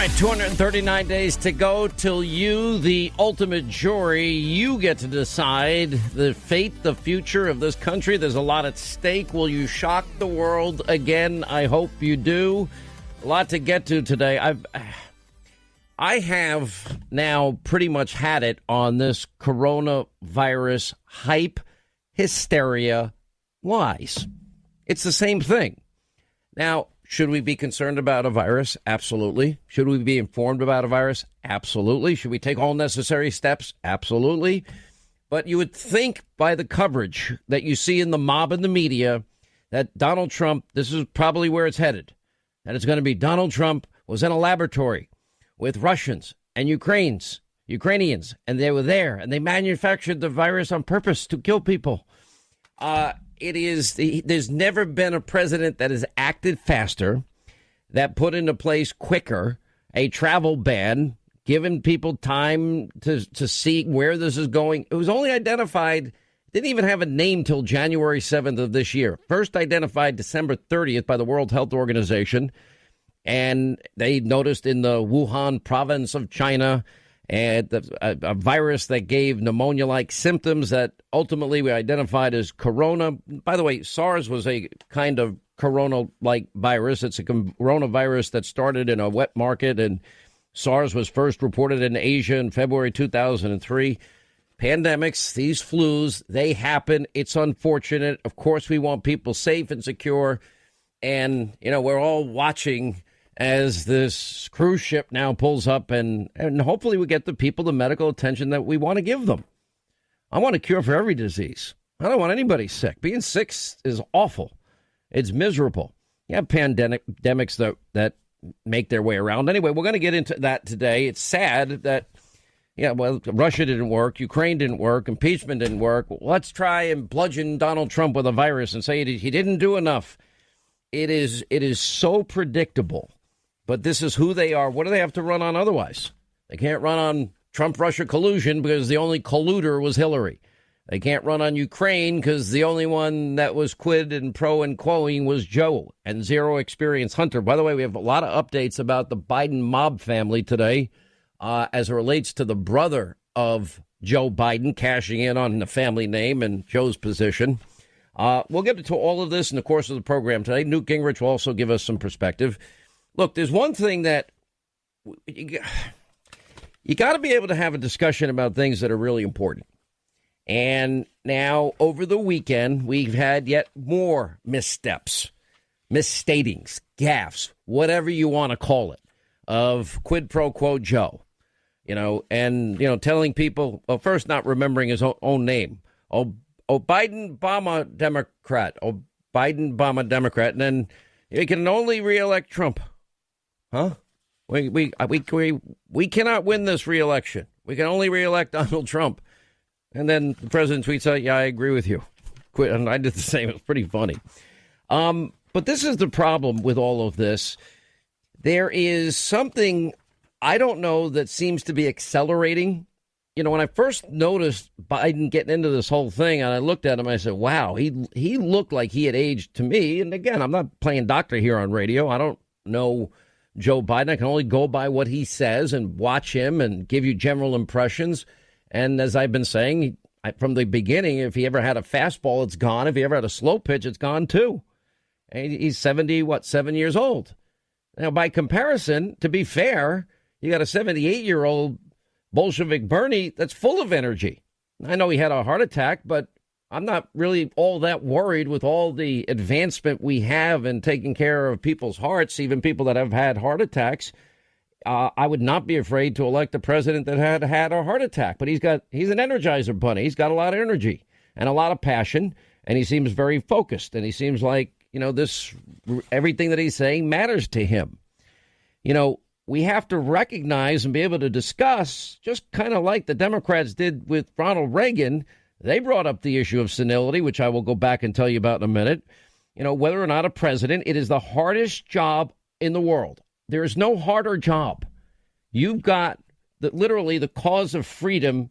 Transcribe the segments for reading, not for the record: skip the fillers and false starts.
right, 239 days to go till you, the ultimate jury, you get to decide the fate, the future of this country. There's a lot at stake. Will you shock the world again? I hope you do. A lot to get to today. I have now pretty much had it on this coronavirus hype, hysteria, lies. It's the same thing. Now, should we be concerned about a virus? Absolutely. Should we be informed about a virus? Absolutely. Should we take all necessary steps? Absolutely. But you would think by the coverage that you see in the mob and the media that Donald Trump, this is probably where it's headed, that it's going to be Donald Trump was in a laboratory with Russians and Ukrainians, and they were there, and they manufactured the virus on purpose to kill people. There's never been a president that has acted faster, that put into place quicker a travel ban, given people time to see where this is going. It was only identified, didn't even have a name till January 7th of this year. First identified December 30th by the World Health Organization. And they noticed in the Wuhan province of China and a virus that gave pneumonia-like symptoms that ultimately we identified as corona. By the way, SARS was a kind of corona-like virus. It's a coronavirus that started in a wet market, and SARS was first reported in Asia in February 2003. Pandemics, these flus, they happen. It's unfortunate. Of course, we want people safe and secure. And, we're all watching as this cruise ship now pulls up, and hopefully we get the people the medical attention that we want to give them. I want a cure for every disease. I don't want anybody sick. Being sick is awful. It's miserable. You have pandemics that make their way around. Anyway, we're going to get into that today. It's sad that, Russia didn't work, Ukraine didn't work, impeachment didn't work. Let's try and bludgeon Donald Trump with a virus and say he didn't do enough. It is so predictable. But this is who they are. What do they have to run on otherwise? They can't run on Trump-Russia collusion because the only colluder was Hillary. They can't run on Ukraine because the only one that was quid and pro and quoing was Joe and zero experience Hunter. By the way, we have a lot of updates about the Biden mob family today as it relates to the brother of Joe Biden cashing in on the family name and Joe's position. We'll get into all of this in the course of the program today. Newt Gingrich will also give us some perspective. Look, there's one thing that you got to be able to have a discussion about things that are really important. And now, over the weekend, we've had yet more missteps, misstatings, gaffes, whatever you want to call it, of quid pro quo Joe. Telling people, well, first not remembering his own name. Biden, Obama, Democrat. Biden, Obama, Democrat. And then he can only reelect Trump. Huh? We cannot win this reelection. We can only reelect Donald Trump. And then the president tweets out, yeah, I agree with you. Quit. And I did the same. It was pretty funny. But this is the problem with all of this. There is something, I don't know, that seems to be accelerating. When I first noticed Biden getting into this whole thing, and I looked at him, I said, wow, he looked like he had aged to me. And again, I'm not playing doctor here on radio. I don't know Joe Biden. I can only go by what he says and watch him and give you general impressions. And as I've been saying from the beginning, if he ever had a fastball, it's gone. If he ever had a slow pitch, it's gone too. And he's 7 years old. Now, by comparison, to be fair, you got a 78-year-old Bolshevik Bernie that's full of energy. I know he had a heart attack, but I'm not really all that worried with all the advancement we have in taking care of people's hearts, even people that have had heart attacks. I would not be afraid to elect a president that had a heart attack, but he's an Energizer bunny. He's got a lot of energy and a lot of passion, and he seems very focused, and he seems like, everything that he's saying matters to him. We have to recognize and be able to discuss, just kind of like the Democrats did with Ronald Reagan. They brought up the issue of senility, which I will go back and tell you about in a minute. Whether or not a president, it is the hardest job in the world. There is no harder job. You've got literally the cause of freedom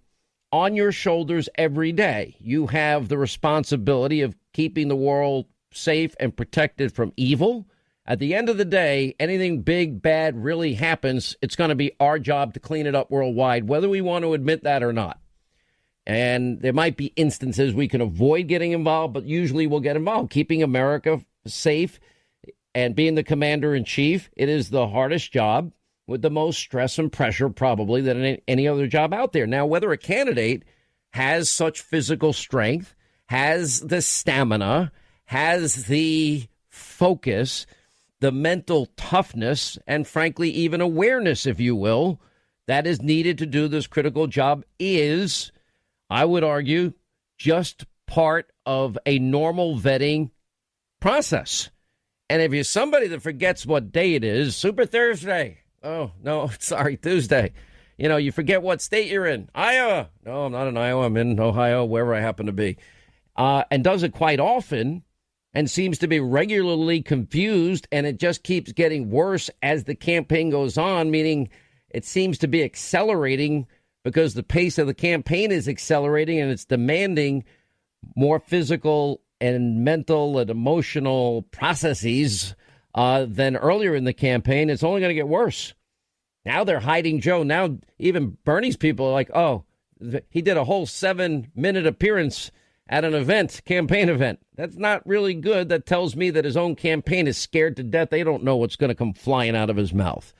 on your shoulders every day. You have the responsibility of keeping the world safe and protected from evil At the end of the day, anything big, bad really happens, it's going to be our job to clean it up worldwide, whether we want to admit that or not. And there might be instances we can avoid getting involved, but usually we'll get involved. Keeping America safe and being the commander in chief, it is the hardest job with the most stress and pressure probably than any other job out there. Now, whether a candidate has such physical strength, has the stamina, has the focus, the mental toughness, and frankly, even awareness, if you will, that is needed to do this critical job is, I would argue, just part of a normal vetting process. And if you're somebody that forgets what day it is, Super Thursday. Oh, no, sorry, Tuesday. You know, you forget what state you're in. Iowa. No, I'm not in Iowa. I'm in Ohio, wherever I happen to be. And does it quite often and seems to be regularly confused. And it just keeps getting worse as the campaign goes on, meaning it seems to be accelerating because the pace of the campaign is accelerating and it's demanding more physical and mental and emotional processes than earlier in the campaign. It's only going to get worse. Now they're hiding Joe. Now even Bernie's people are like, oh, he did a whole 7-minute appearance at an event, campaign event. That's not really good. That tells me that his own campaign is scared to death. They don't know what's going to come flying out of his mouth.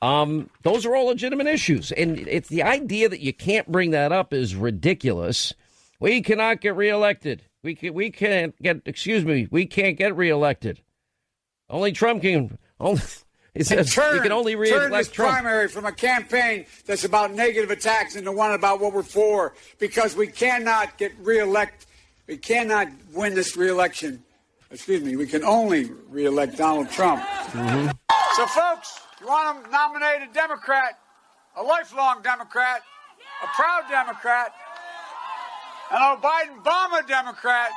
Those are all legitimate issues. And it's the idea that you can't bring that up is ridiculous. We cannot get reelected. We can't get reelected. Only Trump can. He says you can only reelect this Trump. Primary from a campaign that's about negative attacks into one about what we're for, because we cannot get reelect. We cannot win this reelection. Excuse me. We can only reelect Donald Trump. Mm-hmm. So, folks, you want to nominate a Democrat, a lifelong Democrat, a proud Democrat, an Biden-Obama Democrat.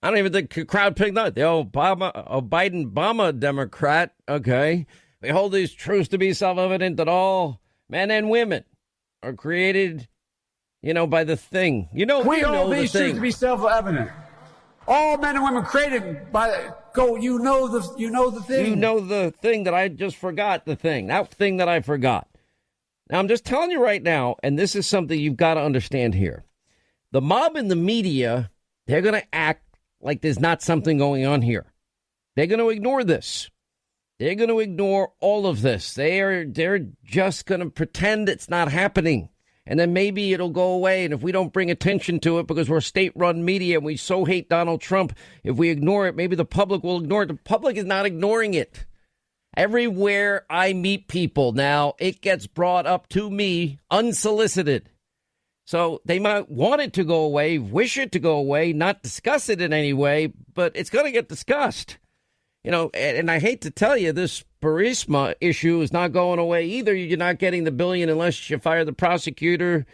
I don't even think the crowd picked up. The Biden-Obama Democrat, okay. We hold these truths to be self-evident that all men and women are created, by the thing. We hold these truths to be self-evident. All men and women created by you know the thing. You know the thing that I just forgot, that thing that I forgot. Now, I'm just telling you right now, and this is something you've got to understand here. The mob and the media, they're going to act like there's not something going on here. They're going to ignore this. They're going to ignore all of this. They're just going to pretend it's not happening. And then maybe it'll go away. And if we don't bring attention to it because we're state-run media and we so hate Donald Trump, if we ignore it, maybe the public will ignore it. The public is not ignoring it. Everywhere I meet people now, it gets brought up to me unsolicited. So they might want it to go away, wish it to go away, not discuss it in any way, but it's going to get discussed. And I hate to tell you, this Burisma issue is not going away either. You're not getting the $1 billion unless you fire the prosecutor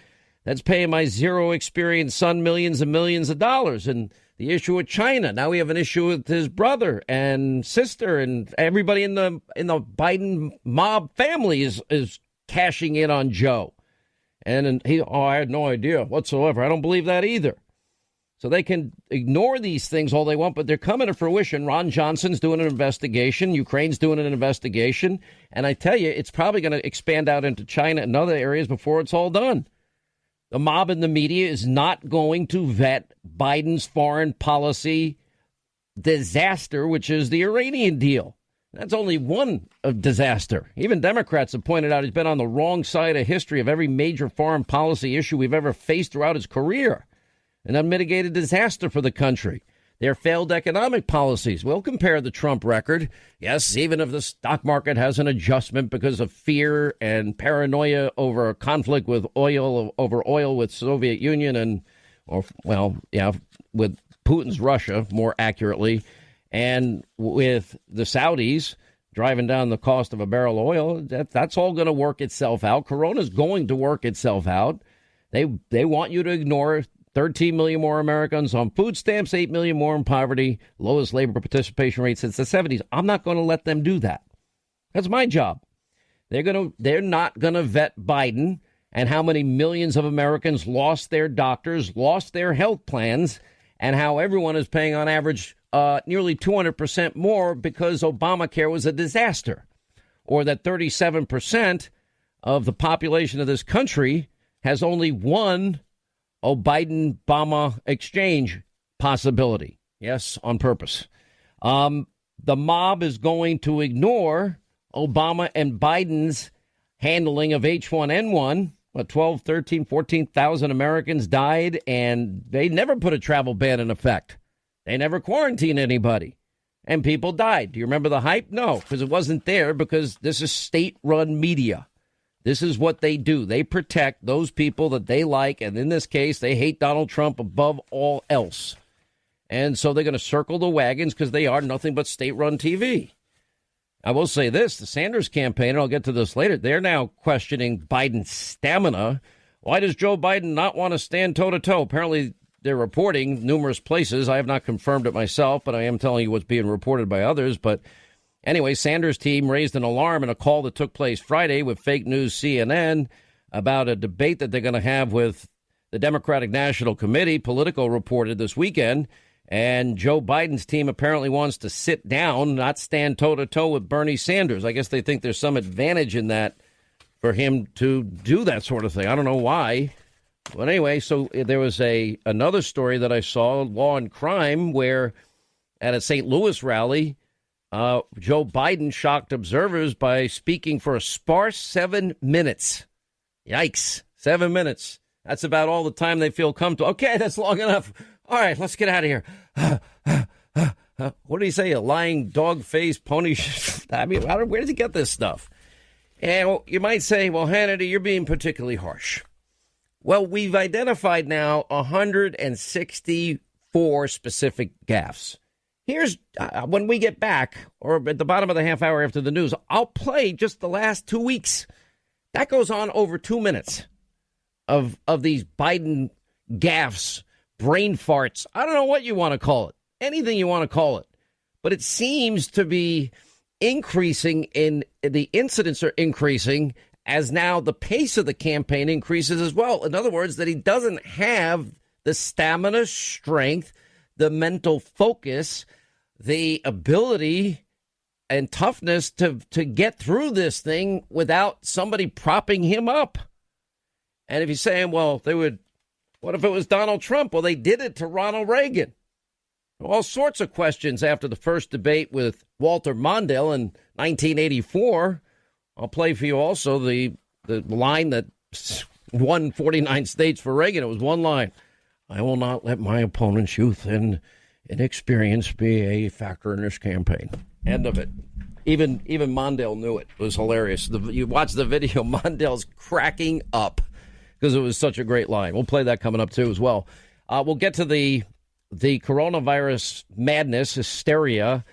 that's paying my zero experienced son millions and millions of dollars. And the issue with China. Now we have an issue with his brother and sister and everybody in the Biden mob family is cashing in on Joe. And I had no idea whatsoever. I don't believe that either. So they can ignore these things all they want, but they're coming to fruition. Ron Johnson's doing an investigation. Ukraine's doing an investigation. And I tell you, it's probably going to expand out into China and other areas before it's all done. The mob and the media is not going to vet Biden's foreign policy disaster, which is the Iranian deal. That's only one disaster. Even Democrats have pointed out he's been on the wrong side of history of every major foreign policy issue we've ever faced throughout his career. An unmitigated disaster for the country. Their failed economic policies. We'll compare the Trump record. Yes, even if the stock market has an adjustment because of fear and paranoia over a conflict with oil with Soviet Union with Putin's Russia, more accurately, and with the Saudis driving down the cost of a barrel of oil, that's all going to work itself out. Corona's going to work itself out. They want you to ignore 13 million more Americans on food stamps, 8 million more in poverty, lowest labor participation rate since the 70s. I'm not going to let them do that. That's my job. They're not going to vet Biden and how many millions of Americans lost their doctors, lost their health plans, and how everyone is paying on average nearly 200% more because Obamacare was a disaster, or that 37% of the population of this country has only one Biden-Obama exchange possibility. Yes, on purpose. The mob is going to ignore Obama and Biden's handling of H1N1. 12, 13, 14,000 Americans died, and they never put a travel ban in effect. They never quarantined anybody, and people died. Do you remember the hype? No, because it wasn't there, because this is state-run media. This is what they do. They protect those people that they like, and in this case, they hate Donald Trump above all else. And so they're going to circle the wagons because they are nothing but state-run TV. I will say this, the Sanders campaign, and I'll get to this later, they're now questioning Biden's stamina. Why does Joe Biden not want to stand toe-to-toe? Apparently, they're reporting numerous places. I have not confirmed it myself, but I am telling you what's being reported by others. But anyway, Sanders' team raised an alarm in a call that took place Friday with fake news CNN about a debate that they're going to have with the Democratic National Committee. Politico reported this weekend. And Joe Biden's team apparently wants to sit down, not stand toe-to-toe with Bernie Sanders. I guess they think there's some advantage in that for him to do that sort of thing. I don't know why. But anyway, so there was another story that I saw, Law and Crime, where at a St. Louis rally, Joe Biden shocked observers by speaking for a sparse 7 minutes. Yikes, 7 minutes. That's about all the time they feel comfortable. Okay, that's long enough. All right, let's get out of here. What did he say? A lying dog face pony? I mean, where does he get this stuff? And you might say, well, Hannity, you're being particularly harsh. Well, we've identified now 164 specific gaffes. Here's when we get back, or at the bottom of the half hour after the news, I'll play just the last 2 weeks. That goes on over 2 minutes of these Biden gaffes. Brain farts. I don't know what you want to call it. Anything you want to call it. But it seems to be increasing the incidents are increasing as now the pace of the campaign increases as well. In other words, that he doesn't have the stamina, strength, the mental focus, the ability and toughness to get through this thing without somebody propping him up. And if you're saying, well, what if it was Donald Trump? Well, they did it to Ronald Reagan. All sorts of questions after the first debate with Walter Mondale in 1984. I'll play for you also the line that won 49 states for Reagan. It was one line. I will not let my opponent's youth and inexperience be a factor in this campaign. End of it. Even Mondale knew it. It was hilarious. You watch the video, Mondale's cracking up because it was such a great line. We'll play that coming up, too, as well. We'll get to the coronavirus madness, hysteria.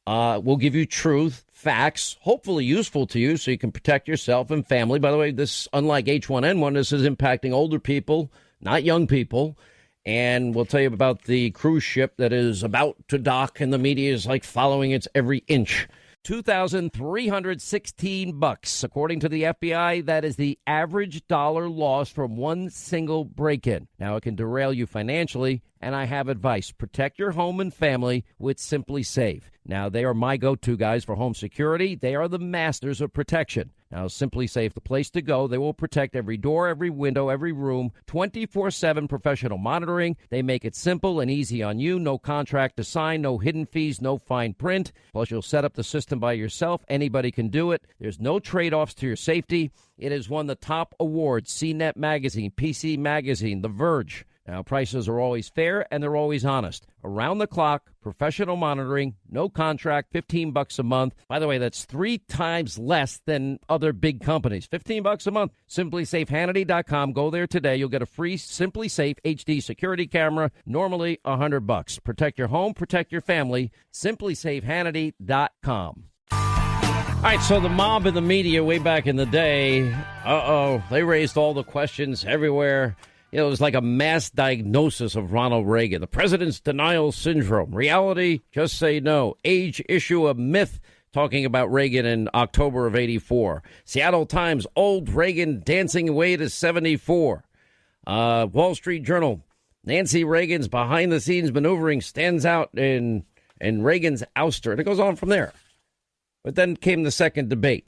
We'll give you truth, facts, hopefully useful to you so you can protect yourself and family. By the way, this, unlike H1N1, this is impacting older people, not young people. And we'll tell you about the cruise ship that is about to dock, and the media is like following its every inch. $2,316. According to the FBI, that is the average dollar loss from one single break-in. Now, it can derail you financially, and I have advice. Protect your home and family with Simply Safe. Now, they are my go-to guys for home security. They are the masters of protection. Now, Simply Safe, the place to go. They will protect every door, every window, every room, 24/7 professional monitoring. They make it simple and easy on you. No contract to sign, no hidden fees, no fine print. Plus, you'll set up the system by yourself. Anybody can do it. There's no trade-offs to your safety. It has won the top awards, CNET Magazine, PC Magazine, The Verge. Now, prices are always fair, and they're always honest. Around the clock, professional monitoring, no contract, $15 a month. By the way, that's 3 times less than other big companies. $15 a month. SimplySafeHannity.com. Go there today. You'll get a free Simply Safe HD security camera, normally $100. Protect your home, protect your family. SimplySafeHannity.com. All right, so the mob and the media way back in the day, they raised all the questions everywhere. You know, it was like a mass diagnosis of Ronald Reagan. The president's denial syndrome. Reality, just say no. Age issue, a myth, talking about Reagan in October of 84. Seattle Times, old Reagan dancing away to 74. Wall Street Journal, Nancy Reagan's behind-the-scenes maneuvering stands out in and Reagan's ouster. And it goes on from there. But then came the second debate.